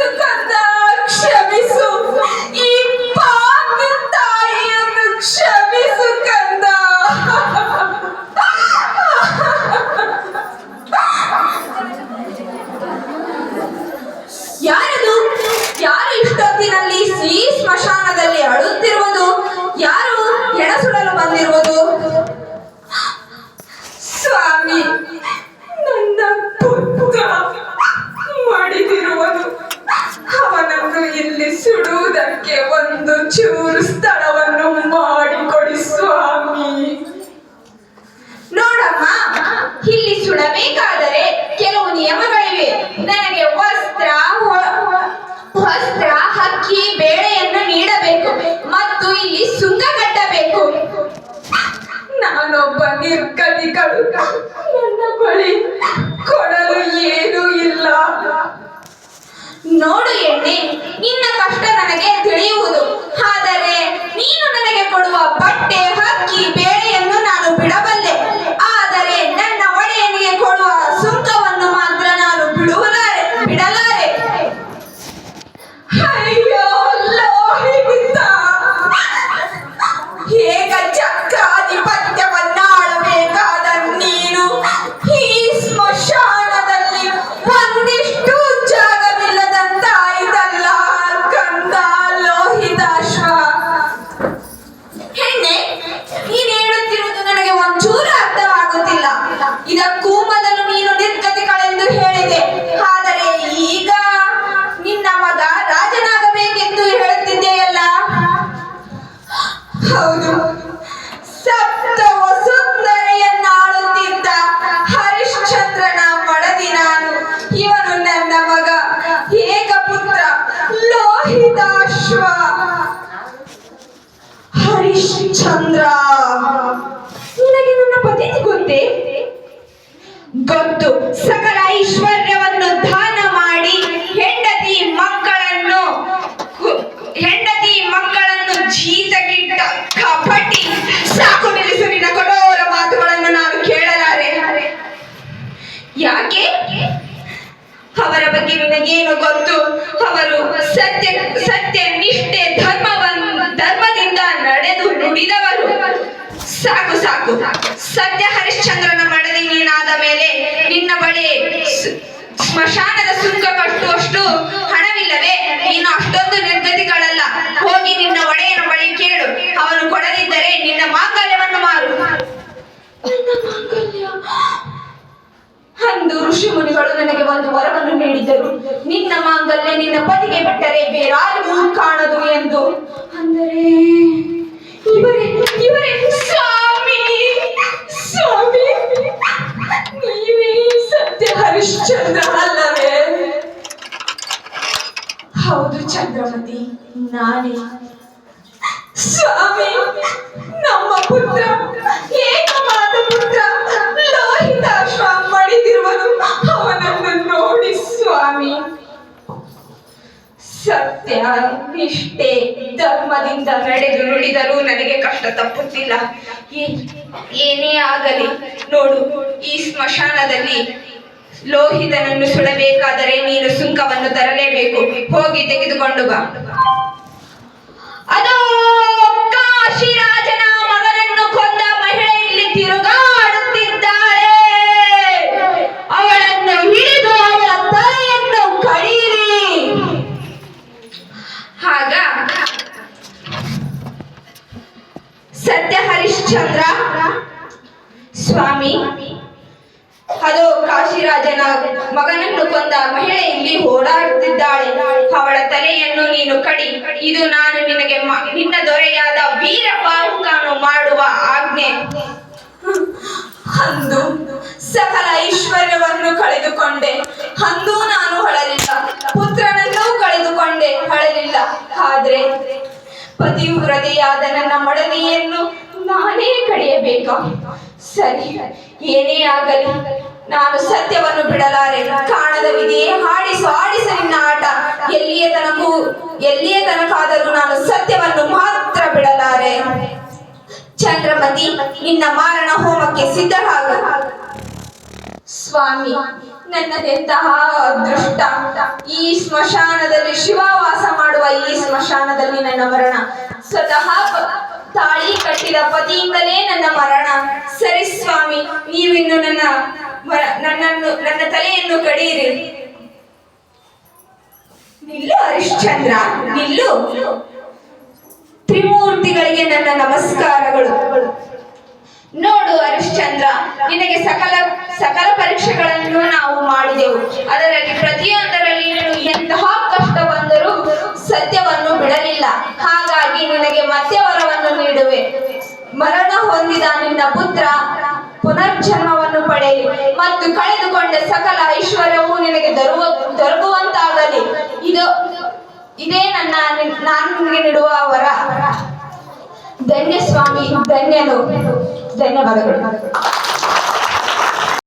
ಕ್ಷಮಿಸು ಕಂದ, ಕ್ಷಮಿಸು. ಈ ಪಾಪಿ ತಾಯಿಯನ್ನು ಕ್ಷಮಿಸು ಕಂದ. ಯಾರದು? ಯಾರು ಇಷ್ಟೊತ್ತಿನಲ್ಲಿ ಈ ಸ್ಮಶಾನದಲ್ಲಿ ಅಳುತ್ತಿರುವುದು? ಯಾರು ಹೆಣ ಸುಡಲು ಬಂದಿರುವುದು? ಸ್ವಾಮಿ, ನನ್ನ ಪುತ್ರ ಮಡಿದಿರುವನು. ಅವನನ್ನು ಇಲ್ಲಿ ಸುಡುವುದಕ್ಕೆ ಒಂದು ಚೂರು ಸ್ಥಳವನ್ನು ಮಾಡಿಕೊಡಿ ಸ್ವಾಮಿ. ನೋಡಮ್ಮ, ಇಲ್ಲಿ ಸುಡಬೇಕಾದರೆ ಕೆಲವು ನಿಯಮಗಳಿವೆ. ನನಗೆ ವಸ್ತ್ರ, ಅಕ್ಕಿ, ಬೇಳೆಯನ್ನು ನೀಡಬೇಕು ಮತ್ತು ಇಲ್ಲಿ ಸುಂಕ ಕಟ್ಟಬೇಕು. ನಾನೊಬ್ಬ ನಿರ್ಗತಿಗಳು. ನನ್ನ ಬಳಿ ಕೊಡಲು ಏನೂ ಇಲ್ಲ. ನೋಡು ಎಣ್ಣೆ, ನಿನ್ನ ಕಷ್ಟ ನನಗೆ ತಿಳಿಯುವುದು. ಆದರೆ ನೀನು ನನಗೆ ಕೊಡುವ ಬಟ್ಟೆ, ಅಕ್ಕಿ, ಬೇಳೆಯನ್ನು ನಾನು ಬಿಡಬಲ್ಲೆ. ಆದರೆ ನನ್ನ ಒಡೆಯನಿಗೆ ಕೊಡುವ ಸುಂಕವನ್ನು ಮಾತ್ರ ನಾನು ಬಿಡಲಾರೆ. ಅಯ್ಯೋ ಲೋಹಿತ, ಹೇಗ ಚಕ್ರಾಧಿಪತ್ಯವನ್ನಾಳಬೇಕಾದ ನೀನು ಈ ಸ್ಮಶಾನದಲ್ಲಿ ಒಂದಿಷ್ಟು ಜಾಗವಿಲ್ಲದಂತಾಯಿತಲ್ಲ ಕಂದ ಲೋಹಿತಾಶ್ವ. ಹೆಣ್ಣೆ, ನೀನು ಹೇಳುತ್ತಿರುವುದು ನನಗೆ ಒಂಚೂರು ಅರ್ಥವಾಗುತ್ತಿಲ್ಲ. ಇದಕ್ಕೂ ಮೊದಲು ನೀನು ನಿರ್ಗತಿಗಳೆಂದು ಹೇಳಿದೆ. ಆದರೆ ಈಗ ನಿನ್ನ ಮಗ ರಾಜನಾಗಬೇಕೆಂದು ಹೇಳುತ್ತಿದ್ದೆಯಲ್ಲ? ಹೌದು, ಸಪ್ತ ವಸುಂಧರೆಯನ್ನಾಳುತ್ತಿದ್ದ ಹರಿಶ್ಚಂದ್ರನ ಮಡದಿ ನಾನು. ಇವನು ನನ್ನ ಮಗ, ಏಕಪುತ್ರ ಲೋಹಿತಾಶ್ವ ಹರಿಶ್ಚಂದ್ರ. ನಿನಗೆ ನನ್ನ ಪತಿ ಗೊತ್ತೇ? ಗೊತ್ತು. ಸಕಲ ಐಶ್ವರ್ಯವನ್ನು ದಾನ ಮಾಡಿ ಹೆಂಡತಿ ಮಕ್ಕಳನ್ನು ಜೀತಕ್ಕಿಟ್ಟ ಕಪಟಿ. ಸಾಕು ನಿಲ್ಲಿಸು ನಿನ್ನ ಕಠೋರ ಮಾತುಗಳನ್ನು ನಾನು ಕೇಳಲಾರೆ. ಯಾಕೆ? ಅವರ ಬಗ್ಗೆ ನಿನಗೇನು ಗೊತ್ತು? ಅವರು ಸತ್ಯ ನಿಷ್ಠೆ ಧರ್ಮದಿಂದ ನಡೆದು ನುಡಿದವರು. ಸಾಕು. ಸತ್ಯ ಹರಿಶ್ಚಂದ್ರನ ಮಡದಿ ನೀನಾದ ಮೇಲೆ ನಿನ್ನ ಬಳಿ ಸ್ಮಶಾನದ ಸುಂಕ ಕಟ್ಟುವಷ್ಟು ಹಣವಿಲ್ಲವೇ? ನೀನು ಅಷ್ಟೊಂದು ನಿರ್ಗತಿಗಳಲ್ಲ. ಹೋಗಿ ನಿನ್ನ ಒಡೆಯನ ಬಳಿ ಕೇಳು. ಅವನು ಕೊಡದಿದ್ದರೆ ನಿನ್ನ ಮಾಂಗಲ್ಯವನ್ನು ಮಾರು. ನನ್ನ ಮಾಂಗಲ್ಯ? ಅಂದು ಋಷಿ ಮುನಿಗಳು ನನಗೆ ಒಂದು ವರವನ್ನು ನೀಡಿದ್ದರು. ನಿನ್ನ ಮಾಂಗಲ್ಯ ನಿನ್ನ ಪತಿಗೆ ಬಿಟ್ಟರೆ ಬೇರಾರಿಗೂ ಕಾಣದು ಎಂದು. ಅಂದರೆ ಇವರೇ ಸ್ವಾಮಿ, ನೀವೇ ಸತ್ಯ ಹರಿಶ್ಚಂದ್ರ ಅಲ್ಲವೇ? ಹೌದು ಚಂದ್ರಮತಿ, ನಾನೇ. ಸ್ವಾಮಿ, ನಮ್ಮ ಪುತ್ರ, ಏಕಮಾತ ಪುತ್ರ ಲೋಹಿತಾಶ್ವ ಮಡಿದಿರುವನು. ಅವನನ್ನು ನೋಡಿ ಸ್ವಾಮಿ. ಸತ್ಯ ನಿಷ್ಠೆ ಧರ್ಮದಿಂದ ನಡೆದು ನುಡಿದರೂ ನನಗೆ ಕಷ್ಟ ತಪ್ಪುತ್ತಿಲ್ಲ. ಏನೇ ಆಗಲಿ ನೋಡು, ಈ ಸ್ಮಶಾನದಲ್ಲಿ ಲೋಹಿತನನ್ನು ಸುಡಬೇಕಾದರೆ ನೀನು ಸುಂಕವನ್ನು ತರಲೇಬೇಕು. ಹೋಗಿ ತೆಗೆದುಕೊಂಡು ಬಾ. ಅದೋ ಕಾಶಿರಾಜನ ಮಗನನ್ನು ಕೊಂದ ಮಹಿಳೆ ಇಲ್ಲಿ ತಿರುಗಾಡುತ್ತಿದ್ದಾಳೆ. ಅವಳನ್ನು ಹಿಡಿದು ಅವಳ ತಲೆಯನ್ನು ಕಡಿಯಿರಿ. ಆಗ ಸತ್ಯ ಹರಿಶ್ಚಂದ್ರ, ಸ್ವಾಮಿ, ಅದು ಕಾಶಿರಾಜನ ಮಗನನ್ನು ಕೊಂದ ಮಹಿಳೆ ಇಲ್ಲಿ ಓಡಾಡುತ್ತಿದ್ದಾಳೆ. ಅವಳ ತಲೆಯನ್ನು ನೀನು ಕಡಿ. ಇದು ನಾನು ನಿನ್ನ ದೊರೆಯಾದ ವೀರಬಾಹುಕನು ಮಾಡುವ ಆಜ್ಞೆ. ಅಂದು ಸಕಲ ಐಶ್ವರ್ಯವನ್ನು ಕಳೆದುಕೊಂಡೆ. ಅಂದು ನಾನು ಅಳಲಿಲ್ಲ. ಪುತ್ರನನ್ನೂ ಕಳೆದುಕೊಂಡೆ, ಅಳಲಿಲ್ಲ. ಆದ್ರೆ ಪತಿವ್ರತೆಯಾದ ನನ್ನ ಮಡದಿಯನ್ನು ನಾನೇ ಕಡಿಯಬೇಕಾ? ಸರಿ, ಏನೇ ಆಗಲಿ ನಾನು ಸತ್ಯವನ್ನು ಬಿಡಲಾರೆ. ಕಾಣದ ವಿಧಿಯೇ, ಆಡಿಸು ನಿನ್ನ ಆಟ. ಎಲ್ಲಿಯ ತನಕಾದರೂ ನಾನು ಸತ್ಯವನ್ನು ಮಾತ್ರ ಬಿಡಲಾರೆ. ಚಂದ್ರಮತಿ, ನಿನ್ನ ಮಾರಣ ಹೋಮಕ್ಕೆ ಸಿದ್ಧರಾಗು. ಸ್ವಾಮಿ, ನನ್ನದೆಂತಹ ಅದೃಷ್ಟ! ಈ ಸ್ಮಶಾನದಲ್ಲಿ, ಶಿವ ವಾಸ ಮಾಡುವ ಈ ಸ್ಮಶಾನದಲ್ಲಿ ನನ್ನ ಮರಣ. ಸ್ವತಃ ತಾಳಿ ಕಟ್ಟಿದ ಪತಿಯಿಂದಲೇ ನನ್ನ ಮರಣ. ಸರಿ ಸ್ವಾಮಿ, ನೀವಿನ್ನು ನನ್ನ ತಲೆಯನ್ನು ಕಡಿಯಿರಿ. ನಿಲ್ಲು ಹರಿಶ್ಚಂದ್ರ, ನಿಲ್ಲು. ತ್ರಿಮೂರ್ತಿಗಳಿಗೆ ನನ್ನ ನಮಸ್ಕಾರಗಳು. ನೋಡು ಹರಿಶ್ಚಂದ್ರ, ನಿನಗೆ ಸಕಲ ಪರೀಕ್ಷೆಗಳನ್ನು ನಾವು ಮಾಡಿದೆವು. ಅದರಲ್ಲಿ ಪ್ರತಿಯೊಂದರಲ್ಲಿ ನೀನು ಎಂತಹ ಕಷ್ಟ ಬಂದರೂ ಸತ್ಯವನ್ನು ಬಿಡಲಿಲ್ಲ. ಹಾಗಾಗಿ ನಿನಗೆ ಮತ್ತೆ ವರವನ್ನು ನೀಡುವೆ. ಮರಣ ಹೊಂದಿದ ನಿನ್ನ ಪುತ್ರ ಪುನರ್ಜನ್ಮವನ್ನು ಪಡೆಯಲಿ ಮತ್ತು ಕಳೆದುಕೊಂಡ ಸಕಲ ಐಶ್ವರ್ಯವು ನಿನಗೆ ದೊರಕುವಂತಾಗಲಿ. ಇದೇ ನಾನು ನಿನಗೆ ನೀಡುವ ವರ. ಧನ್ಯ ಸ್ವಾಮಿ, ಧನ್ಯನು. ಧನ್ಯವಾದಗಳು.